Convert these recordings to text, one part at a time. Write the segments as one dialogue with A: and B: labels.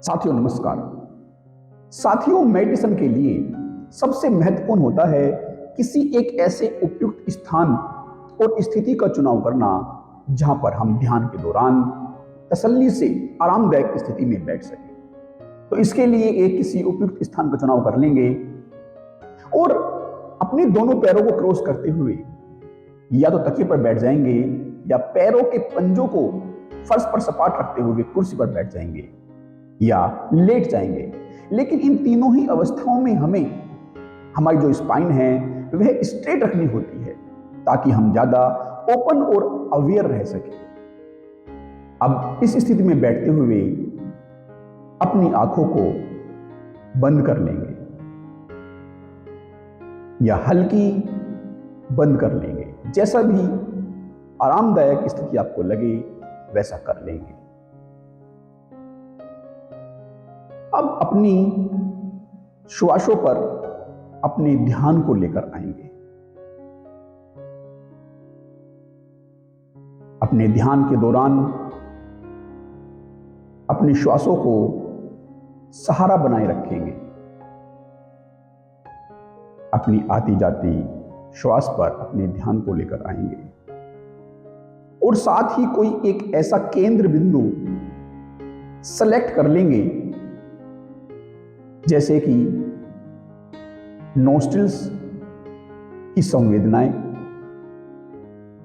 A: साथियों नमस्कार। साथियों, मेडिटेशन के लिए सबसे महत्वपूर्ण होता है किसी एक ऐसे उपयुक्त स्थान और स्थिति का चुनाव करना जहां पर हम ध्यान के दौरान तसल्ली से आरामदायक स्थिति में बैठ सकें। तो इसके लिए एक किसी उपयुक्त स्थान का चुनाव कर लेंगे और अपने दोनों पैरों को क्रॉस करते हुए या तो तकिए पर बैठ जाएंगे या पैरों के पंजों को फर्श पर सपाट रखते हुए कुर्सी पर बैठ जाएंगे या लेट जाएंगे। लेकिन इन तीनों ही अवस्थाओं में हमें हमारी जो स्पाइन है वह स्ट्रेट रखनी होती है ताकि हम ज्यादा ओपन और अवेयर रह सके। अब इस स्थिति में बैठते हुए अपनी आंखों को बंद कर लेंगे या हल्की बंद कर लेंगे। जैसा भी आरामदायक स्थिति आपको लगे वैसा कर लेंगे। अब अपनी श्वासों पर अपने ध्यान को लेकर आएंगे। अपने ध्यान के दौरान अपनी श्वासों को सहारा बनाए रखेंगे। अपनी आती जाती श्वास पर अपने ध्यान को लेकर आएंगे और साथ ही कोई एक ऐसा केंद्र बिंदु सेलेक्ट कर लेंगे जैसे कि नोस्ट्रिल्स की संवेदनाएं,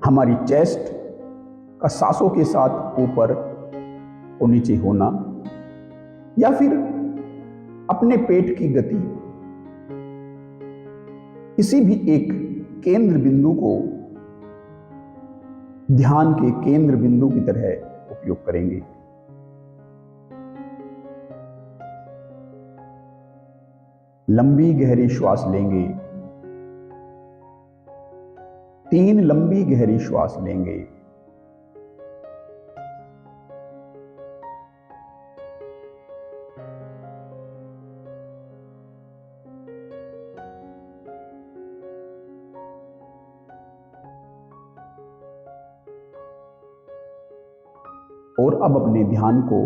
A: हमारी चेस्ट का सांसों के साथ ऊपर और नीचे होना, या फिर अपने पेट की गति। किसी भी एक केंद्र बिंदु को ध्यान के केंद्र बिंदु की तरह उपयोग करेंगे। लंबी गहरी श्वास लेंगे। 3 लंबी गहरी श्वास लेंगे। और अब अपने ध्यान को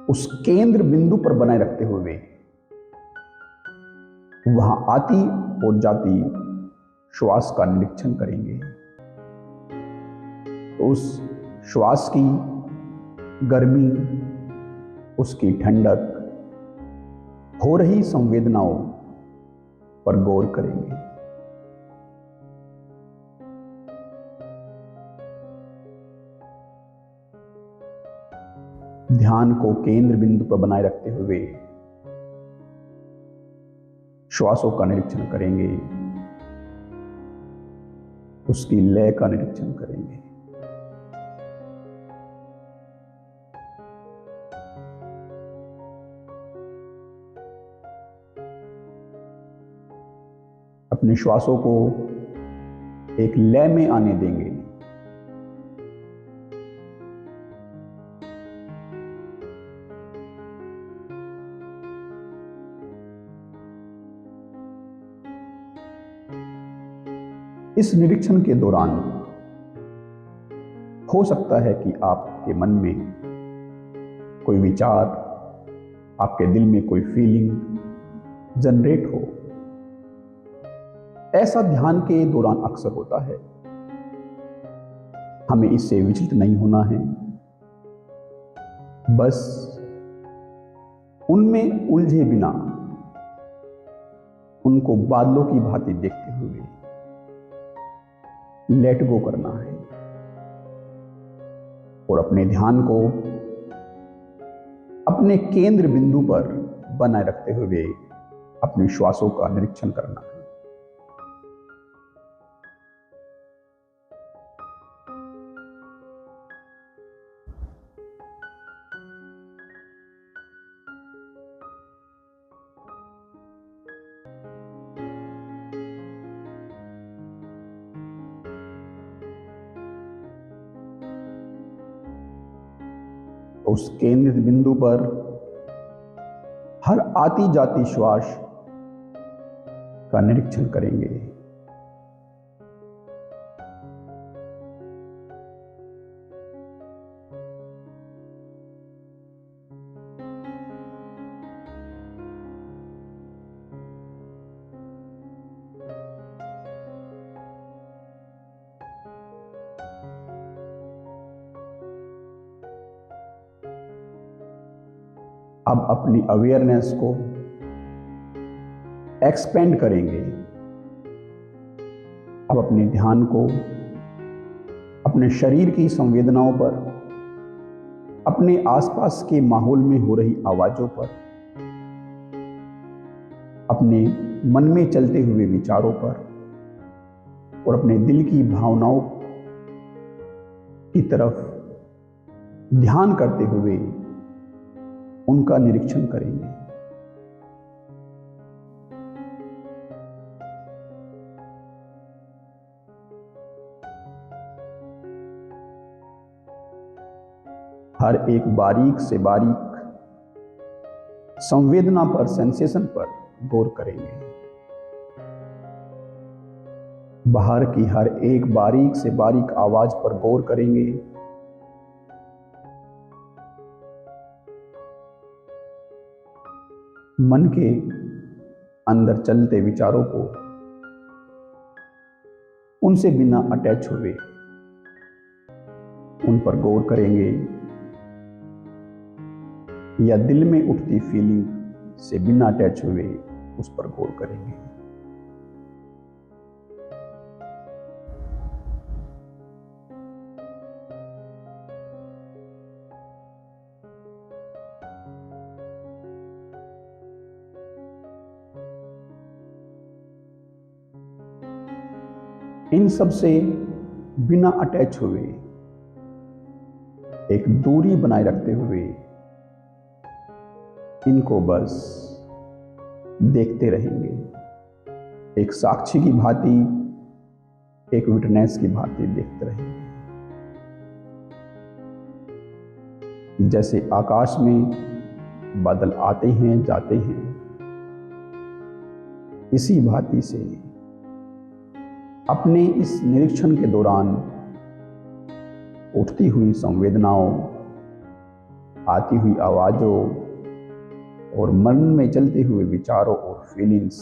A: उस केंद्र बिंदु पर बनाए रखते हुए वहां आती और जाती श्वास का निरीक्षण करेंगे। तो उस श्वास की गर्मी, उसकी ठंडक, हो रही संवेदनाओं पर गौर करेंगे। ध्यान को केंद्र बिंदु पर बनाए रखते हुए श्वासों का निरीक्षण करेंगे, उसकी लय का निरीक्षण करेंगे। अपने श्वासों को एक लय में आने देंगे। इस निरीक्षण के दौरान हो सकता है कि आपके मन में कोई विचार, आपके दिल में कोई फीलिंग जनरेट हो। ऐसा ध्यान के दौरान अक्सर होता है। हमें इससे विचलित नहीं होना है, बस उनमें उलझे बिना उनको बादलों की भांति देखते हुए लेट गो करना है और अपने ध्यान को अपने केंद्र बिंदु पर बनाए रखते हुए अपने श्वासों का निरीक्षण करना है। उस केंद्र बिंदु पर हर आती जाती श्वास का निरीक्षण करेंगे। अब अपनी अवेयरनेस को एक्सपेंड करेंगे। अब अपने ध्यान को अपने शरीर की संवेदनाओं पर, अपने आसपास के माहौल में हो रही आवाजों पर, अपने मन में चलते हुए विचारों पर और अपने दिल की भावनाओं की तरफ ध्यान करते हुए उनका निरीक्षण करेंगे। हर एक बारीक से बारीक संवेदना पर, सेंसेशन पर गौर करेंगे। बाहर की हर एक बारीक से बारीक आवाज पर गौर करेंगे। मन के अंदर चलते विचारों को उनसे बिना अटैच हुए उन पर गौर करेंगे, या दिल में उठती फीलिंग से बिना अटैच हुए उस पर गौर करेंगे। इन सब से बिना अटैच हुए, एक दूरी बनाए रखते हुए इनको बस देखते रहेंगे। एक साक्षी की भांति, एक विटनेस की भांति देखते रहेंगे। जैसे आकाश में बादल आते हैं जाते हैं, इसी भांति से अपने इस निरीक्षण के दौरान उठती हुई संवेदनाओं, आती हुई आवाजों और मन में चलते हुए विचारों और फीलिंग्स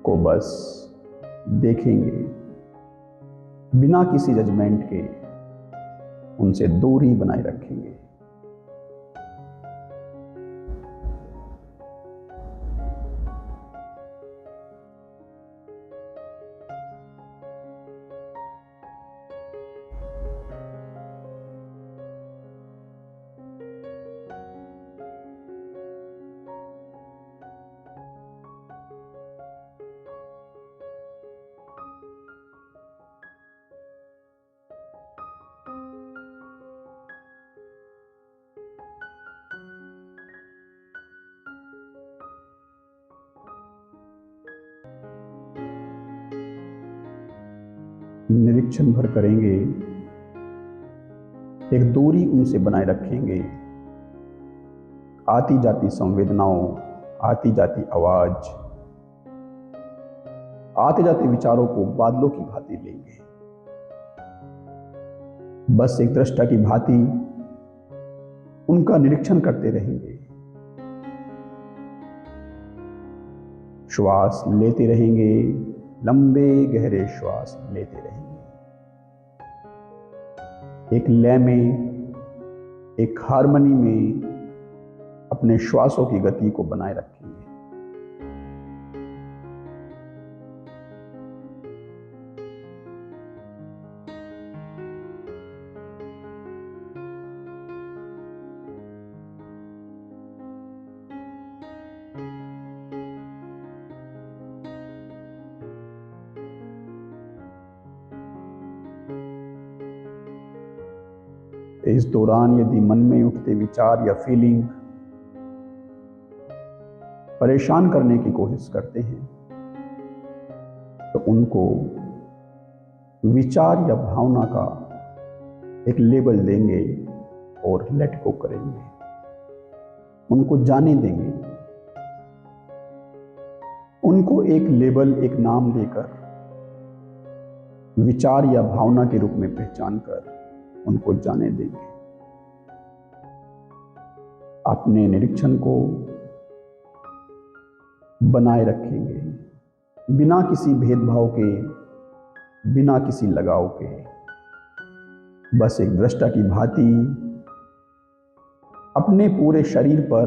A: को बस देखेंगे, बिना किसी जजमेंट के उनसे दूरी बनाए रखेंगे। निरीक्षण भर करेंगे, एक दूरी उनसे बनाए रखेंगे। आती जाती संवेदनाओं, आती जाती आवाज, आते जाते विचारों को बादलों की भांति लेंगे। बस एक दृष्टा की भांति उनका निरीक्षण करते रहेंगे। श्वास लेते रहेंगे, लंबे गहरे श्वास लेते रहेंगे। एक लय में, एक हार्मनी में अपने श्वासों की गति को बनाए रखेंगे। इस दौरान यदि मन में उठते विचार या फीलिंग परेशान करने की कोशिश करते हैं, तो उनको विचार या भावना का एक लेबल देंगे और लेट गो करेंगे, उनको जाने देंगे। उनको एक लेबल, एक नाम देकर, विचार या भावना के रूप में पहचान कर उनको जाने देंगे। अपने निरीक्षण को बनाए रखेंगे, बिना किसी भेदभाव के, बिना किसी लगाव के। बस एक दृष्टा की भांति अपने पूरे शरीर पर,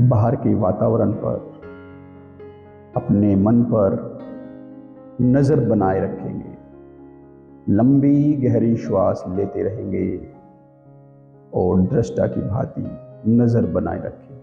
A: बाहर के वातावरण पर, अपने मन पर नजर बनाए रखेंगे। लंबी गहरी श्वास लेते रहेंगे और दृष्टा की भांति नजर बनाए रखेंगे।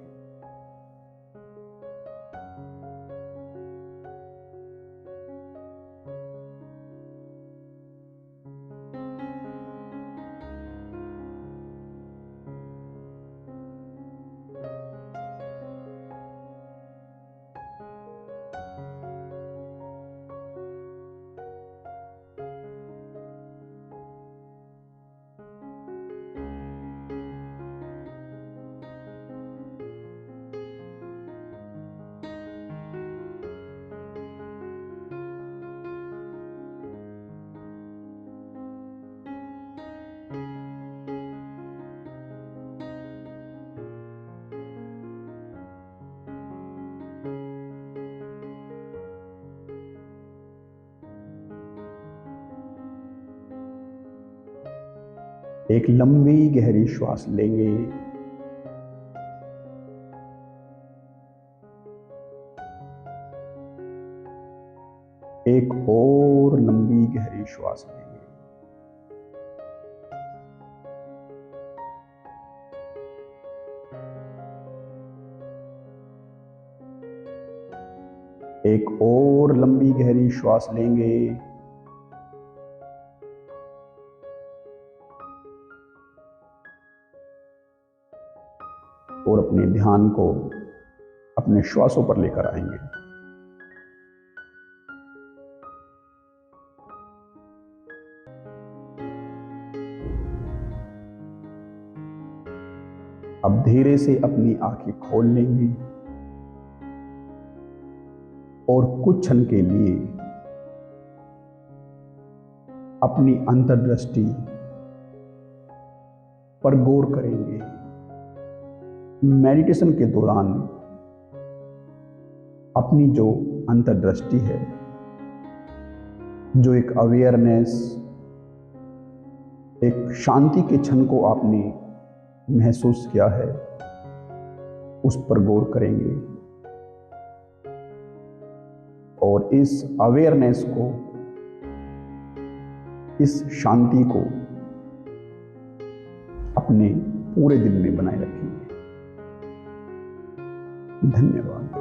A: एक लंबी गहरी श्वास लेंगे। एक और लंबी गहरी श्वास लेंगे। एक और लंबी गहरी श्वास लेंगे। और अपने ध्यान को अपने श्वासों पर लेकर आएंगे। अब धीरे से अपनी आंखें खोल लेंगे और कुछ क्षण के लिए अपनी अंतर्दृष्टि पर गौर करेंगे। मेडिटेशन के दौरान अपनी जो अंतर्दृष्टि है, जो एक अवेयरनेस, एक शांति के क्षण को आपने महसूस किया है, उस पर गौर करेंगे और इस अवेयरनेस को, इस शांति को अपने पूरे दिन में बनाए रखेंगे। धन्यवाद।